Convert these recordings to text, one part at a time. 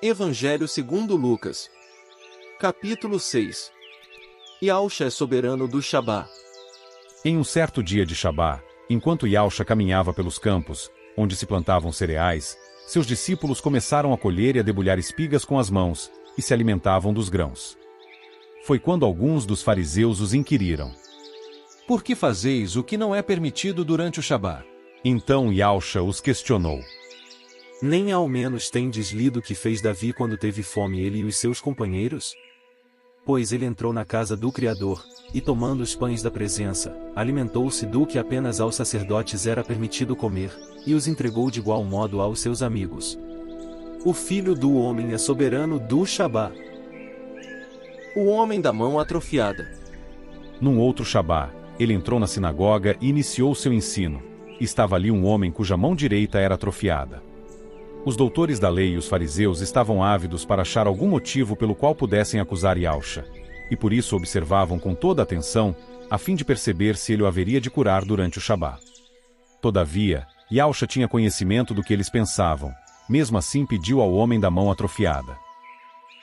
Evangelho segundo Lucas. Capítulo 6. Yahushua é soberano do Shabá. Em um certo dia de Shabá, enquanto Yahushua caminhava pelos campos, onde se plantavam cereais, seus discípulos começaram a colher e a debulhar espigas com as mãos, e se alimentavam dos grãos. Foi quando alguns dos fariseus os inquiriram: Por que fazeis o que não é permitido durante o Shabá? Então Yahushua os questionou: Nem ao menos tendes lido o que fez Davi quando teve fome, ele e os seus companheiros? Pois ele entrou na casa do Criador, e tomando os pães da presença, alimentou-se do que apenas aos sacerdotes era permitido comer, e os entregou de igual modo aos seus amigos. O Filho do Homem é soberano do Shabá. O homem da mão atrofiada. Num outro Shabá, ele entrou na sinagoga e iniciou seu ensino. Estava ali um homem cuja mão direita era atrofiada. Os doutores da lei e os fariseus estavam ávidos para achar algum motivo pelo qual pudessem acusar Yahushua, e por isso observavam com toda atenção, a fim de perceber se ele o haveria de curar durante o Shabá. Todavia, Yahushua tinha conhecimento do que eles pensavam, mesmo assim pediu ao homem da mão atrofiada: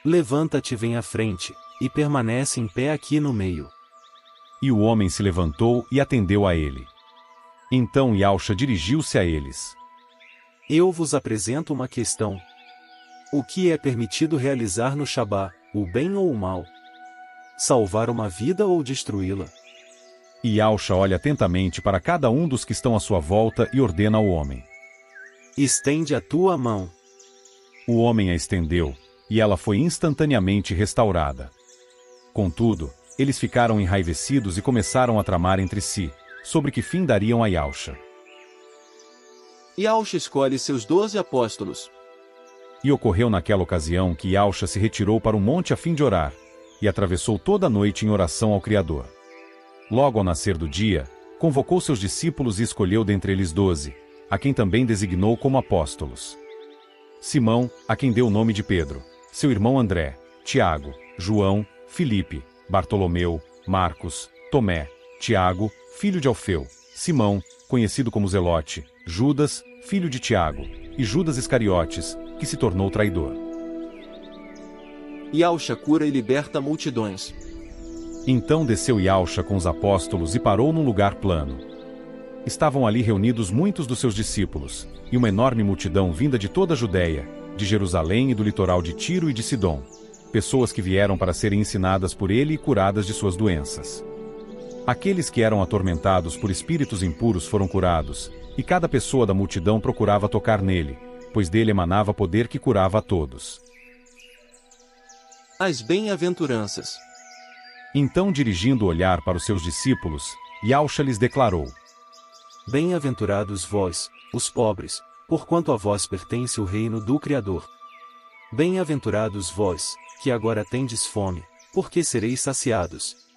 Levanta-te, vem à frente, e permanece em pé aqui no meio. E o homem se levantou e atendeu a ele. Então Yahushua dirigiu-se a eles: Eu vos apresento uma questão. O que é permitido realizar no Shabá, o bem ou o mal? Salvar uma vida ou destruí-la? E Yahushua olha atentamente para cada um dos que estão à sua volta e ordena ao homem: Estende a tua mão. O homem a estendeu, e ela foi instantaneamente restaurada. Contudo, eles ficaram enraivecidos e começaram a tramar entre si, sobre que fim dariam a Yahushua. Yahushua escolhe seus 12 apóstolos. E ocorreu naquela ocasião que Yahushua se retirou para o monte a fim de orar, e atravessou toda a noite em oração ao Criador. Logo ao nascer do dia, convocou seus discípulos e escolheu dentre eles 12, a quem também designou como apóstolos: Simão, a quem deu o nome de Pedro, seu irmão André, Tiago, João, Filipe, Bartolomeu, Marcos, Tomé, Tiago, filho de Alfeu, Simão, conhecido como Zelote, Judas, filho de Tiago, e Judas Iscariotes, que se tornou traidor. Yahushua cura e liberta multidões. Então desceu Yahushua com os apóstolos e parou num lugar plano. Estavam ali reunidos muitos dos seus discípulos, e uma enorme multidão vinda de toda a Judéia, de Jerusalém e do litoral de Tiro e de Sidom, pessoas que vieram para serem ensinadas por ele e curadas de suas doenças. Aqueles que eram atormentados por espíritos impuros foram curados, e cada pessoa da multidão procurava tocar nele, pois dele emanava poder que curava a todos. As bem-aventuranças. Então, dirigindo o olhar para os seus discípulos, Yahushua lhes declarou: Bem-aventurados vós, os pobres, porquanto a vós pertence o reino do Criador. Bem-aventurados vós, que agora tendes fome, porque sereis saciados.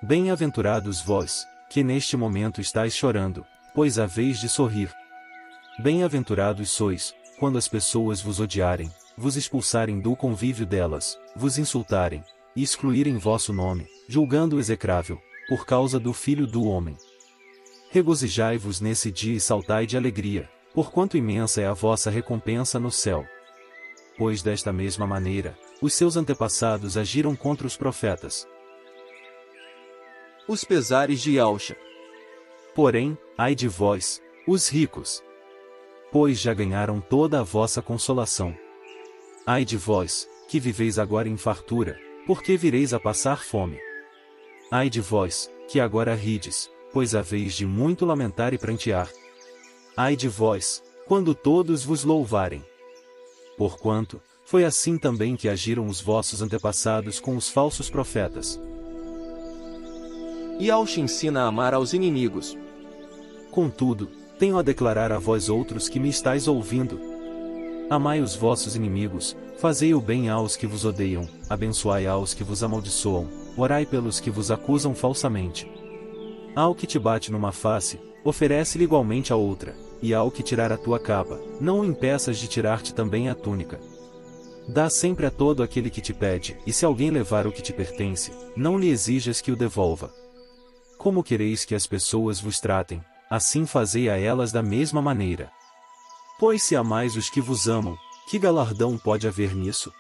Bem-aventurados vós, que neste momento estáis chorando, pois haveis de sorrir. Bem-aventurados sois, quando as pessoas vos odiarem, vos expulsarem do convívio delas, vos insultarem, e excluírem vosso nome, julgando o execrável, por causa do Filho do Homem. Regozijai-vos nesse dia e saltai de alegria, porquanto imensa é a vossa recompensa no céu. Pois desta mesma maneira, os seus antepassados agiram contra os profetas. Os pesares de Yahushua. Porém, ai de vós, os ricos, pois já ganharam toda a vossa consolação. Ai de vós, que viveis agora em fartura, porque vireis a passar fome. Ai de vós, que agora rides, pois haveis de muito lamentar e prantear. Ai de vós, quando todos vos louvarem. Porquanto, foi assim também que agiram os vossos antepassados com os falsos profetas. Yahushua ensina a amar aos inimigos. Contudo, tenho a declarar a vós outros que me estáis ouvindo: amai os vossos inimigos, fazei o bem aos que vos odeiam, abençoai aos que vos amaldiçoam, orai pelos que vos acusam falsamente. Ao que te bate numa face, oferece-lhe igualmente a outra, e ao que tirar a tua capa, não o impeças de tirar-te também a túnica. Dá sempre a todo aquele que te pede, e se alguém levar o que te pertence, não lhe exijas que o devolva. Como quereis que as pessoas vos tratem, assim fazei a elas da mesma maneira. Pois se amais os que vos amam, Que galardão pode haver nisso?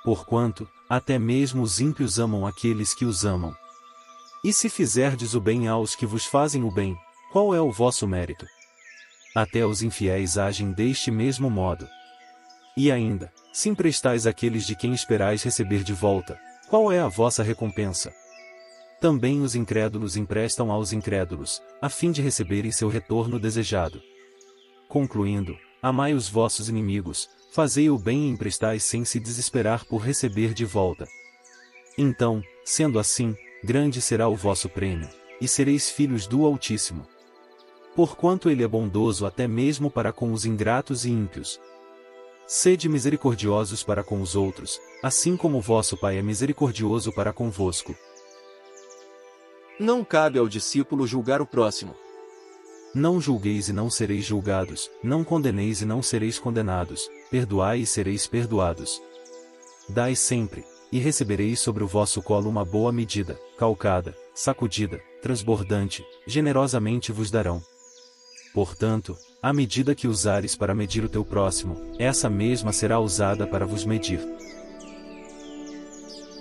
Porquanto, até mesmo os ímpios amam aqueles que os amam. E se fizerdes o bem aos que vos fazem o bem, qual é o vosso mérito? Até os infiéis agem deste mesmo modo. E ainda, se emprestais àqueles de quem esperais receber de volta, qual é a vossa recompensa? Também os incrédulos emprestam aos incrédulos, a fim de receberem seu retorno desejado. Concluindo, amai os vossos inimigos, fazei o bem e emprestai sem se desesperar por receber de volta. Então, sendo assim, grande será o vosso prêmio, e sereis filhos do Altíssimo. Porquanto ele é bondoso até mesmo para com os ingratos e ímpios. Sede misericordiosos para com os outros, assim como o vosso Pai é misericordioso para convosco. Não cabe ao discípulo julgar o próximo. Não julgueis e não sereis julgados, não condeneis e não sereis condenados, perdoai e sereis perdoados. Dai sempre, e recebereis sobre o vosso colo uma boa medida, calcada, sacudida, transbordante, generosamente vos darão. Portanto, a medida que usares para medir o teu próximo, essa mesma será usada para vos medir.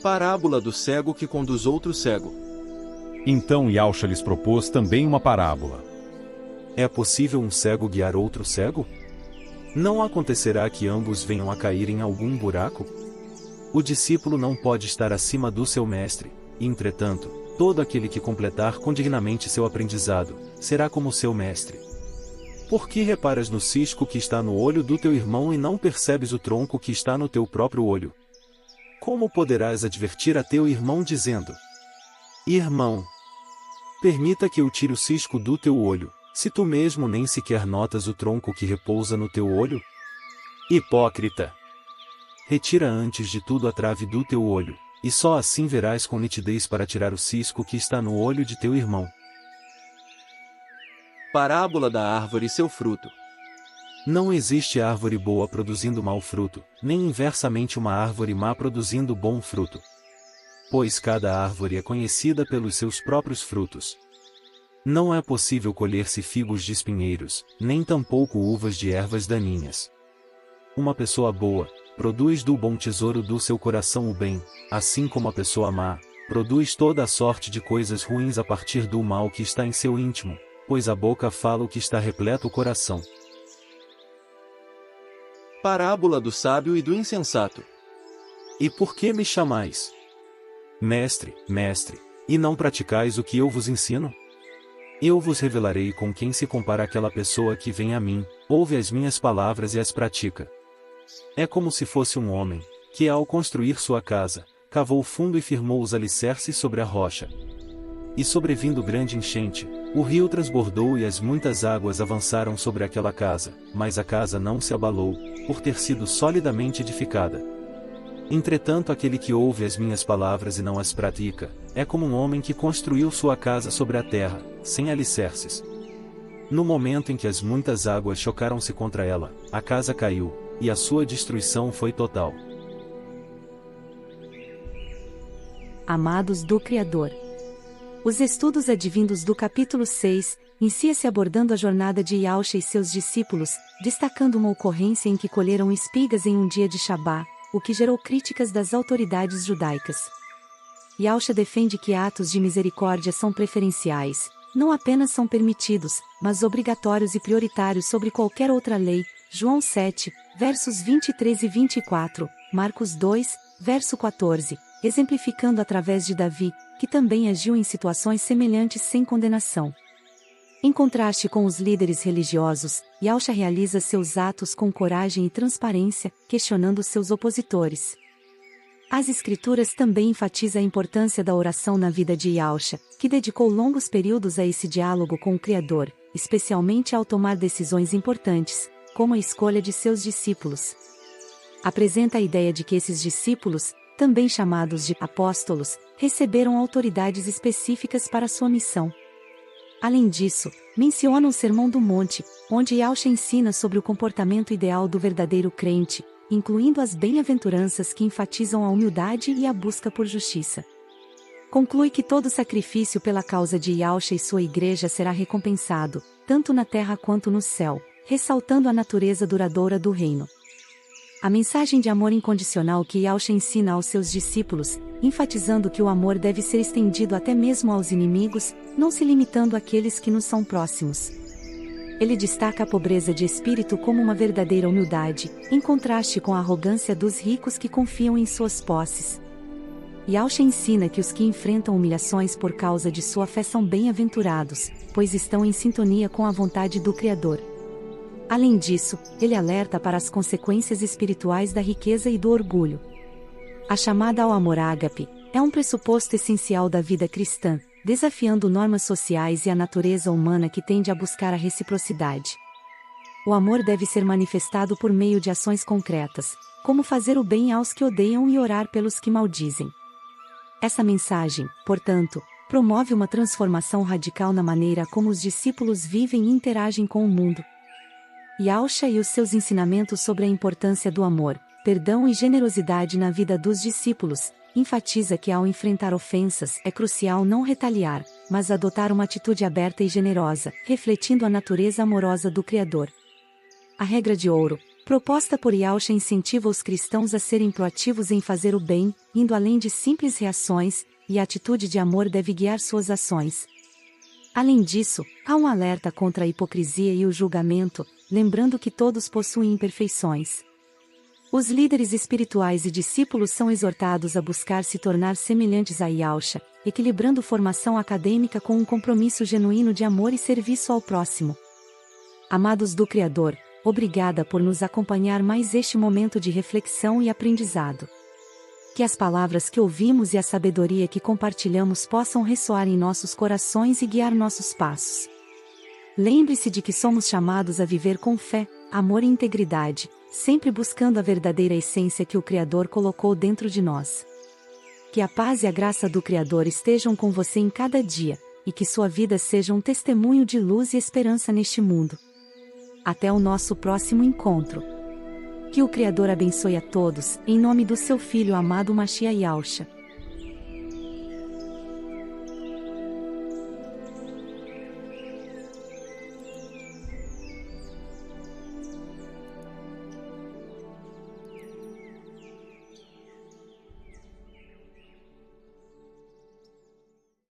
Parábola do cego que conduz outro cego. Então Yahshua lhes propôs também uma parábola. É possível um cego guiar outro cego? Não acontecerá que ambos venham a cair em algum buraco? O discípulo não pode estar acima do seu mestre, e entretanto, todo aquele que completar condignamente seu aprendizado, será como seu mestre. Por que reparas no cisco que está no olho do teu irmão e não percebes o tronco que está no teu próprio olho? Como poderás advertir a teu irmão dizendo: Irmão, permita que eu tire o cisco do teu olho, se tu mesmo nem sequer notas o tronco que repousa no teu olho? Hipócrita! Retira antes de tudo a trave do teu olho, e só assim verás com nitidez para tirar o cisco que está no olho de teu irmão. Parábola da árvore e seu fruto. Não existe árvore boa produzindo mau fruto, nem inversamente uma árvore má produzindo bom fruto. Pois cada árvore é conhecida pelos seus próprios frutos. Não é possível colher-se figos de espinheiros, nem tampouco uvas de ervas daninhas. Uma pessoa boa, produz do bom tesouro do seu coração o bem, assim como a pessoa má, produz toda a sorte de coisas ruins a partir do mal que está em seu íntimo, pois a boca fala o que está repleto o coração. Parábola do sábio e do insensato. E por que me chamais Mestre, Mestre, e não praticais o que eu vos ensino? Eu vos revelarei com quem se compara aquela pessoa que vem a mim, ouve as minhas palavras e as pratica. É como se fosse um homem, que ao construir sua casa, cavou fundo e firmou os alicerces sobre a rocha. E sobrevindo grande enchente, o rio transbordou e as muitas águas avançaram sobre aquela casa, mas a casa não se abalou, por ter sido solidamente edificada. Entretanto, aquele que ouve as minhas palavras e não as pratica, é como um homem que construiu sua casa sobre a terra, sem alicerces. No momento em que as muitas águas chocaram-se contra ela, a casa caiu, e a sua destruição foi total. Amados do Criador. Os estudos advindos do capítulo 6, inicia-se abordando a jornada de Yahshua e seus discípulos, destacando uma ocorrência em que colheram espigas em um dia de Shabá, o que gerou críticas das autoridades judaicas. Yahshua defende que atos de misericórdia são preferenciais, não apenas são permitidos, mas obrigatórios e prioritários sobre qualquer outra lei, João 7, versos 23 e 24, Marcos 2, verso 14, exemplificando através de Davi, que também agiu em situações semelhantes sem condenação. Em contraste com os líderes religiosos, Yahshua realiza seus atos com coragem e transparência, questionando seus opositores. As Escrituras também enfatizam a importância da oração na vida de Yahshua, que dedicou longos períodos a esse diálogo com o Criador, especialmente ao tomar decisões importantes, como a escolha de seus discípulos. Apresenta a ideia de que esses discípulos, também chamados de apóstolos, receberam autoridades específicas para sua missão. Além disso, menciona o Sermão do Monte, onde Yahshua ensina sobre o comportamento ideal do verdadeiro crente, incluindo as bem-aventuranças que enfatizam a humildade e a busca por justiça. Conclui que todo sacrifício pela causa de Yahshua e sua igreja será recompensado, tanto na terra quanto no céu, ressaltando a natureza duradoura do reino. A mensagem de amor incondicional que Yahushua ensina aos seus discípulos, enfatizando que o amor deve ser estendido até mesmo aos inimigos, não se limitando àqueles que nos são próximos. Ele destaca a pobreza de espírito como uma verdadeira humildade, em contraste com a arrogância dos ricos que confiam em suas posses. Yahushua ensina que os que enfrentam humilhações por causa de sua fé são bem-aventurados, pois estão em sintonia com a vontade do Criador. Além disso, ele alerta para as consequências espirituais da riqueza e do orgulho. A chamada ao amor ágape é um pressuposto essencial da vida cristã, desafiando normas sociais e a natureza humana que tende a buscar a reciprocidade. O amor deve ser manifestado por meio de ações concretas, como fazer o bem aos que odeiam e orar pelos que maldizem. Essa mensagem, portanto, promove uma transformação radical na maneira como os discípulos vivem e interagem com o mundo. Yahushua e os seus ensinamentos sobre a importância do amor, perdão e generosidade na vida dos discípulos, enfatiza que ao enfrentar ofensas é crucial não retaliar, mas adotar uma atitude aberta e generosa, refletindo a natureza amorosa do Criador. A regra de ouro, proposta por Yahushua, incentiva os cristãos a serem proativos em fazer o bem, indo além de simples reações, e a atitude de amor deve guiar suas ações. Além disso, há um alerta contra a hipocrisia e o julgamento, lembrando que todos possuem imperfeições. Os líderes espirituais e discípulos são exortados a buscar se tornar semelhantes a Yahushua, equilibrando formação acadêmica com um compromisso genuíno de amor e serviço ao próximo. Amados do Criador, obrigada por nos acompanhar mais este momento de reflexão e aprendizado. Que as palavras que ouvimos e a sabedoria que compartilhamos possam ressoar em nossos corações e guiar nossos passos. Lembre-se de que somos chamados a viver com fé, amor e integridade, sempre buscando a verdadeira essência que o Criador colocou dentro de nós. Que a paz e a graça do Criador estejam com você em cada dia, e que sua vida seja um testemunho de luz e esperança neste mundo. Até o nosso próximo encontro. Que o Criador abençoe a todos, em nome do seu Filho amado Mashiach Yahushua.